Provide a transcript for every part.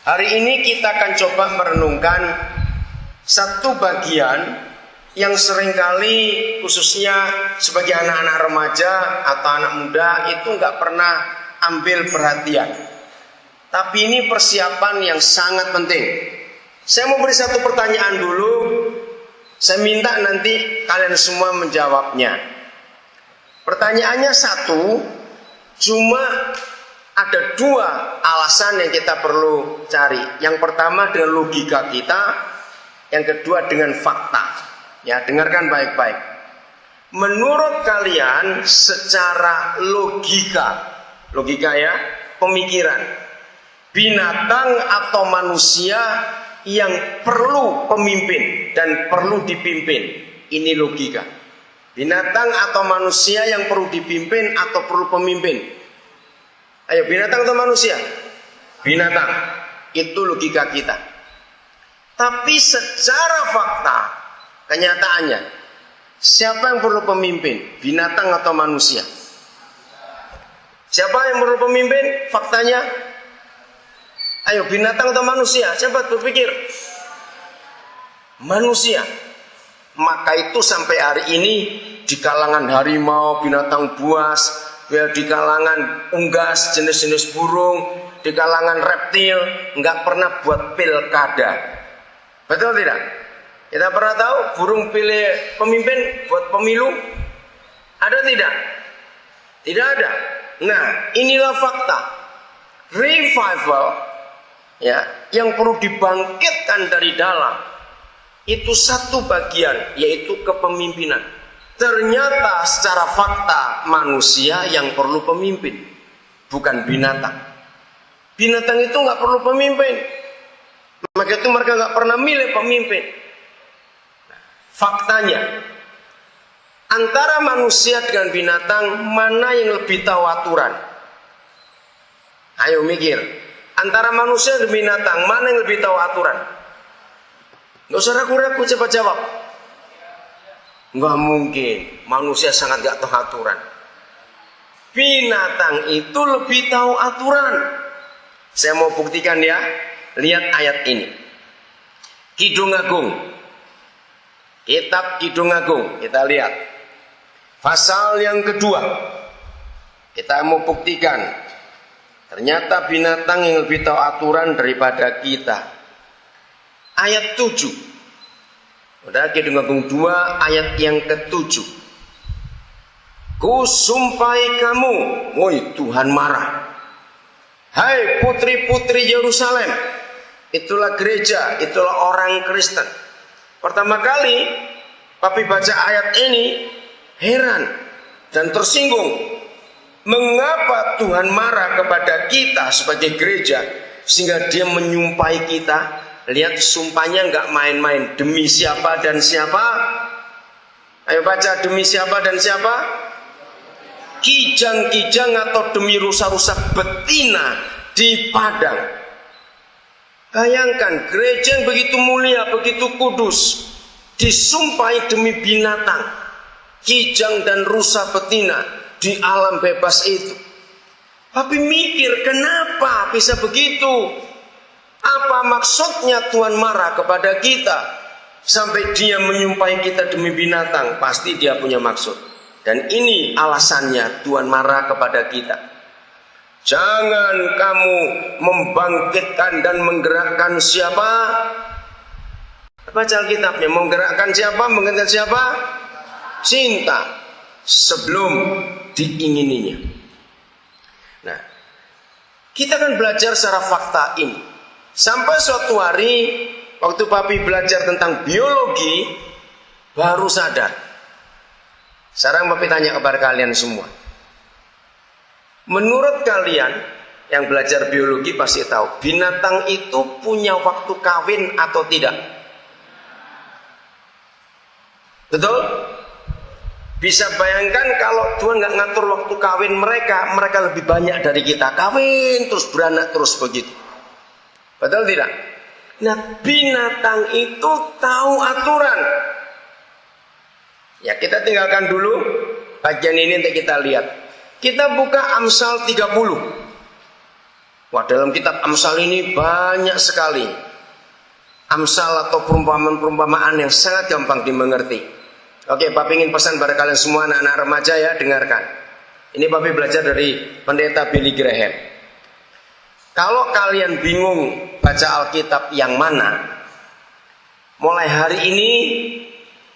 Hari ini kita akan coba merenungkan satu bagian yang seringkali khususnya sebagai anak-anak remaja atau anak muda itu nggak pernah ambil perhatian. Tapi ini persiapan yang sangat penting. Saya mau beri satu pertanyaan dulu. Saya minta nanti kalian semua menjawabnya. Pertanyaannya satu, cuma ada dua alasan yang kita perlu cari. Yang pertama dengan logika kita, yang kedua dengan fakta. Ya, dengarkan baik-baik. Menurut kalian secara logika ya, pemikiran, binatang atau manusia yang perlu pemimpin dan perlu dipimpin, ini logika. Binatang atau manusia yang perlu dipimpin atau perlu pemimpin? Ayo, binatang atau manusia? Binatang. Itu logika kita. Tapi secara fakta, kenyataannya, siapa yang perlu pemimpin? Binatang atau manusia? Siapa yang perlu pemimpin? Faktanya? Ayo, binatang atau manusia? Siapa berpikir? Manusia. Maka itu sampai hari ini di kalangan harimau, binatang buas, ya, di kalangan unggas, jenis-jenis burung, di kalangan reptil, nggak pernah buat pilkada. Betul tidak? Kita pernah tahu burung pilih pemimpin buat pemilu? Ada tidak? Tidak ada. Nah, inilah fakta. Revival, ya, yang perlu dibangkitkan dari dalam itu satu bagian, yaitu kepemimpinan. Ternyata secara fakta manusia yang perlu pemimpin, bukan binatang. Binatang itu nggak perlu pemimpin, maka itu mereka nggak pernah milih pemimpin. Faktanya, antara manusia dengan binatang, mana yang lebih tahu aturan? Ayo mikir, antara manusia dan binatang, mana yang lebih tahu aturan? Nggak usah ragu-ragu, cepat jawab. Nggak mungkin, manusia sangat nggak tahu aturan. Binatang itu lebih tahu aturan. Saya mau buktikan ya. Lihat ayat ini. Kidung Agung, Kitab Kidung Agung, kita lihat pasal yang kedua. Kita mau buktikan, ternyata binatang yang lebih tahu aturan daripada kita. Ayat 7. Udah, Kidung Agung 2 ayat yang ke-7. Kusumpai kamu, woi Tuhan marah. Hai putri-putri Yerusalem, itulah gereja, itulah orang Kristen. Pertama kali papi baca ayat ini heran dan tersinggung. Mengapa Tuhan marah kepada kita sebagai gereja sehingga dia menyumpai kita? Lihat sumpahnya nggak main-main. Demi siapa dan siapa? Ayo baca, demi siapa dan siapa? Kijang-kijang atau demi rusa-rusa betina di padang. Bayangkan gereja yang begitu mulia, begitu kudus, disumpahi demi binatang, kijang dan rusa betina di alam bebas itu. Tapi mikir, kenapa bisa begitu? Apa maksudnya Tuhan marah kepada kita sampai dia menyumpahi kita demi binatang? Pasti dia punya maksud. Dan ini alasannya Tuhan marah kepada kita. Jangan kamu membangkitkan dan menggerakkan siapa? Baca Alkitabnya, menggerakkan siapa? Menggerakkan siapa? Cinta sebelum diingininya. Nah, kita akan belajar secara fakta ini. Sampai suatu hari, waktu papi belajar tentang biologi, baru sadar. Sekarang papi tanya kepada kalian semua. Menurut kalian, yang belajar biologi pasti tahu, binatang itu punya waktu kawin atau tidak? Betul? Bisa bayangkan kalau Tuhan nggak ngatur waktu kawin mereka, mereka lebih banyak dari kita. Kawin terus, beranak terus begitu. Betul tidak? Nah, binatang itu tahu aturan. Ya, kita tinggalkan dulu bagian ini untuk kita lihat. Kita buka Amsal 30. Wah, dalam kitab Amsal ini banyak sekali amsal atau perumpamaan-perumpamaan yang sangat gampang dimengerti. Oke, Papi ingin pesan pada kalian semua anak-anak remaja ya, dengarkan. Ini Papi belajar dari pendeta Billy Graham. Kalau kalian bingung baca Alkitab yang mana, mulai hari ini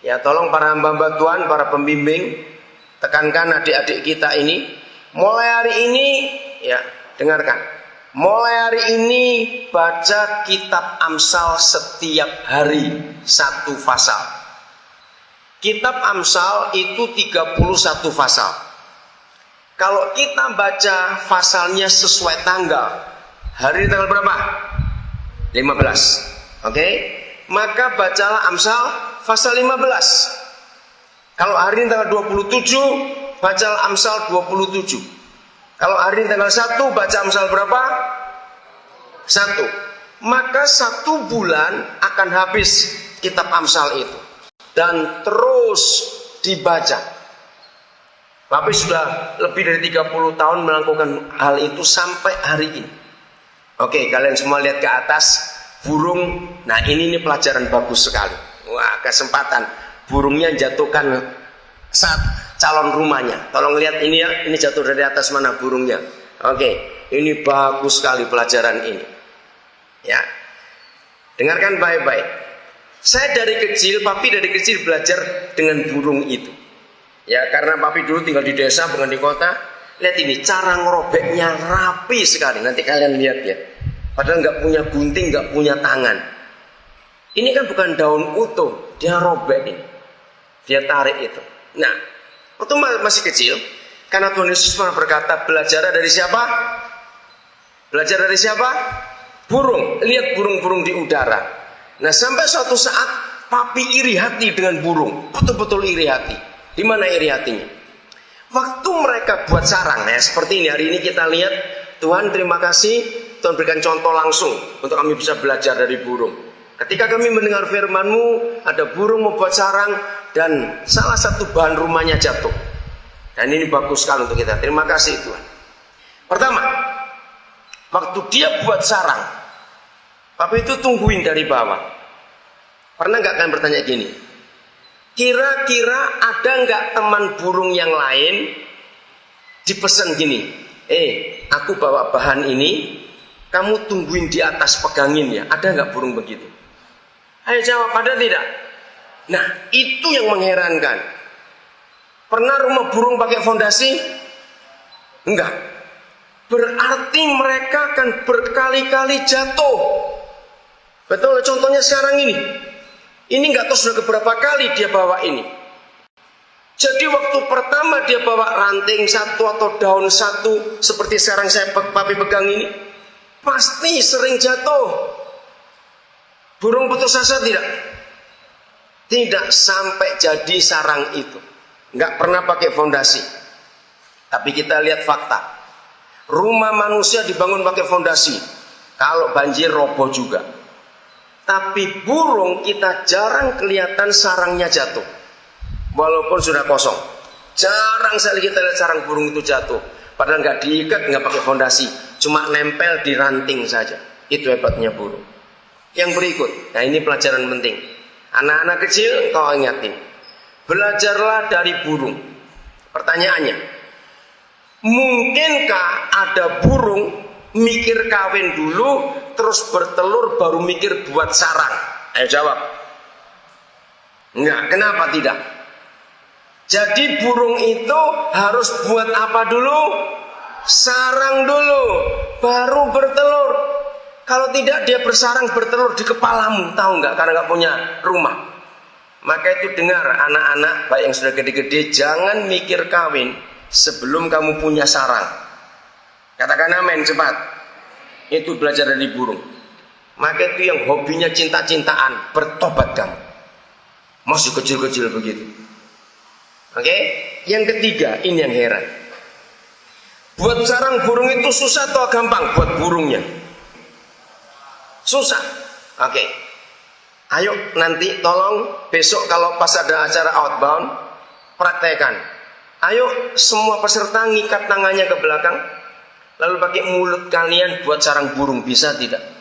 ya tolong para hamba-hamba Tuhan, para pembimbing, tekankan adik-adik kita ini, mulai hari ini ya dengarkan. Mulai hari ini baca kitab Amsal setiap hari satu pasal. Kitab Amsal itu 31 pasal. Kalau kita baca pasalnya sesuai tanggal, hari ini tanggal berapa? 15. Oke? Maka bacalah Amsal pasal 15. Kalau hari ini tanggal 27, bacalah Amsal 27. Kalau hari ini tanggal 1, baca Amsal berapa? 1. Maka 1 bulan akan habis kitab Amsal itu. Dan terus dibaca. Papi sudah lebih dari 30 tahun melakukan hal itu sampai hari ini. Oke, kalian semua lihat ke atas. Burung, nah ini pelajaran bagus sekali. Wah, kesempatan. Burungnya jatuhkan saat calon rumahnya. Tolong lihat ini ya, ini jatuh dari atas mana burungnya. Oke, ini bagus sekali pelajaran ini. Ya, dengarkan baik-baik. Saya dari kecil, Papi dari kecil belajar dengan burung itu. Ya, karena Papi dulu tinggal di desa bukan di kota. Lihat ini, cara ngerobeknya rapi sekali. Nanti kalian lihat ya. Padahal nggak punya gunting, nggak punya tangan. Ini kan bukan daun utuh, dia robek ini. Dia tarik itu. Nah, waktu masih kecil, karena Tuhan Yesus pernah berkata, belajar dari siapa? Belajar dari siapa? Burung. Lihat burung-burung di udara. Nah, sampai suatu saat Papi iri hati dengan burung. Betul-betul iri hati. Di mana iri hatinya? Waktu mereka buat sarang, ya seperti ini. Hari ini kita lihat, Tuhan terima kasih, Tuhan berikan contoh langsung untuk kami bisa belajar dari burung. Ketika kami mendengar firman-Mu, ada burung membuat sarang dan salah satu bahan rumahnya jatuh. Dan ini bagus sekali untuk kita. Terima kasih Tuhan. Pertama, waktu dia buat sarang, Papi itu tungguin dari bawah. Pernah nggak kalian bertanya gini? Kira-kira ada nggak teman burung yang lain dipesan gini? Aku bawa bahan ini, kamu tungguin di atas, pegangin ya. Ada nggak burung begitu? Ayo jawab, ada tidak? Nah, itu yang mengherankan. Pernah rumah burung pakai fondasi? Enggak. Berarti mereka akan berkali-kali jatuh. Betul, contohnya sekarang ini. Ini nggak tahu sudah keberapa kali dia bawa ini. Jadi waktu pertama dia bawa ranting satu atau daun satu, seperti sekarang saya Papi pegang ini, pasti sering jatuh. Burung putus asa tidak? Tidak sampai jadi sarang itu. Nggak pernah pakai fondasi. Tapi kita lihat fakta. Rumah manusia dibangun pakai fondasi. Kalau banjir roboh juga. Tapi burung kita jarang kelihatan sarangnya jatuh. Walaupun sudah kosong. Jarang sekali kita lihat sarang burung itu jatuh. Padahal nggak diikat, nggak pakai fondasi. Cuma nempel di ranting saja. Itu hebatnya burung. Yang berikut. Nah, ini pelajaran penting. Anak-anak kecil kau ingatin. Belajarlah dari burung. Pertanyaannya, mungkinkah ada burung mikir kawin dulu, terus bertelur baru mikir buat sarang? Ayo jawab. Enggak, kenapa tidak? Jadi burung itu harus buat apa dulu? Sarang dulu, baru bertelur. Kalau tidak dia bersarang bertelur di kepalamu, tahu nggak? Karena nggak punya rumah. Maka itu dengar anak-anak, baik yang sudah gede-gede, jangan mikir kawin sebelum kamu punya sarang. Katakan amin cepat. Itu belajar dari burung. Maka itu yang hobinya cinta-cintaan, bertobat kamu. Masih kecil-kecil begitu. Oke? Yang ketiga, ini yang heran. Buat sarang burung itu susah atau gampang buat burungnya? Susah. Oke. Ayo nanti tolong besok kalau pas ada acara outbound, praktekan. Ayo semua peserta ngikat tangannya ke belakang. lalu pakai mulut kalian buat sarang burung, bisa tidak?